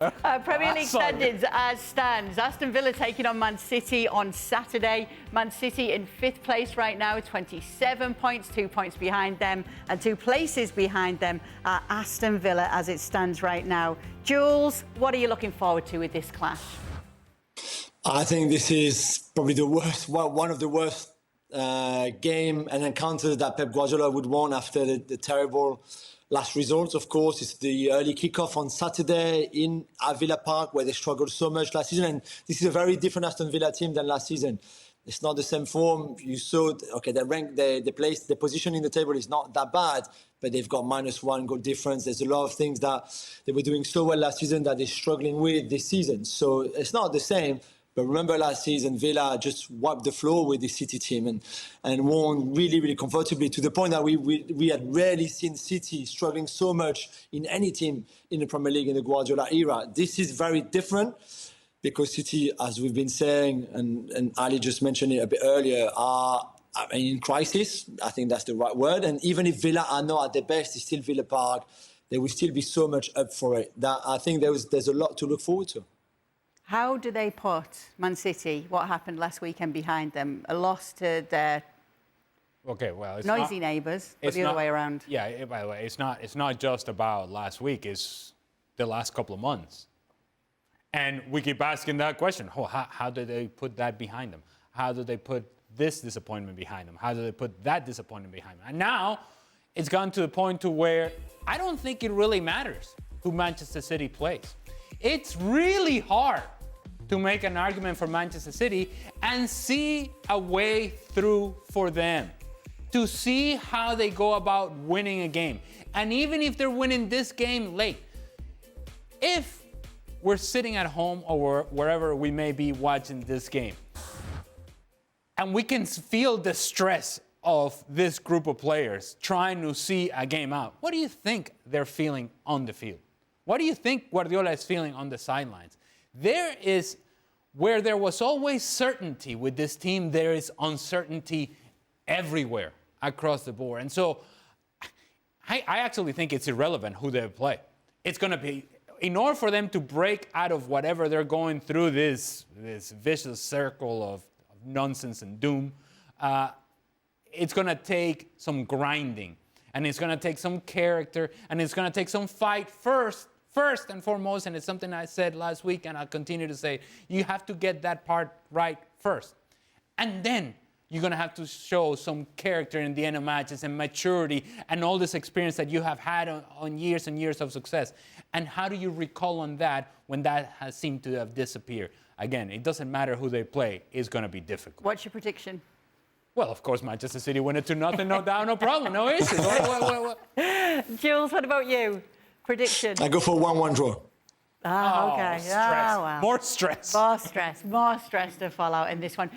Premier League standings as stands. Aston Villa taking on Man City on Saturday. Man City in 5th place right now, 27 points, 2 points behind them, and 2 places behind them are Aston Villa as it stands right now. Jules, what are you looking forward to with this clash? I think this is probably the worst, one of the worst game and encounters that Pep Guardiola would want after the terrible last results. Of course, it's the early kickoff on Saturday in Villa Park, where they struggled so much last season. And this is a very different Aston Villa team than last season. It's not the same form. You saw, okay, the place, the position in the table is not that bad, but they've got -1 goal difference. There's a lot of things that they were doing so well last season that they're struggling with this season. So it's not the same. But remember last season, Villa just wiped the floor with the City team and won really, really comfortably, to the point that we had rarely seen City struggling so much in any team in the Premier League in the Guardiola era. This is very different because City, as we've been saying, and Ali just mentioned it a bit earlier, are in crisis. I think that's the right word. And even if Villa are not at their best, it's still Villa Park. There will still be so much up for it. That I think there's a lot to look forward to. How do they put Man City, what happened last weekend, behind them? A loss to their noisy neighbours, but the other way around. Yeah, by the way, it's not just about last week, it's the last couple of months. And we keep asking that question, how do they put that behind them? How do they put this disappointment behind them? How do they put that disappointment behind them? And now it's gone to the point to where I don't think it really matters who Manchester City plays. It's really hard to make an argument for Manchester City and see a way through for them, to see how they go about winning a game. And even if they're winning this game late, if we're sitting at home or wherever we may be watching this game, and we can feel the stress of this group of players trying to see a game out, what do you think they're feeling on the field? What do you think Guardiola is feeling on the sidelines? Where there was always certainty with this team, there is uncertainty everywhere across the board. And so I actually think it's irrelevant who they play. It's going to be, in order for them to break out of whatever they're going through, this vicious circle of nonsense and doom, it's going to take some grinding. And it's going to take some character, and it's going to take some fight first and foremost, and it's something I said last week, and I'll continue to say, you have to get that part right first. And then you're going to have to show some character in the end of matches and maturity and all this experience that you have had on years and years of success. And how do you recall on that when that has seemed to have disappeared? Again, it doesn't matter who they play. It's going to be difficult. What's your prediction? Well, of course, Manchester City win it 2-0, no doubt, no problem, no issue. Jules, what about you? Prediction? I go for 1-1 draw. Okay. Stress. Well. More stress. More stress to fall out in this one.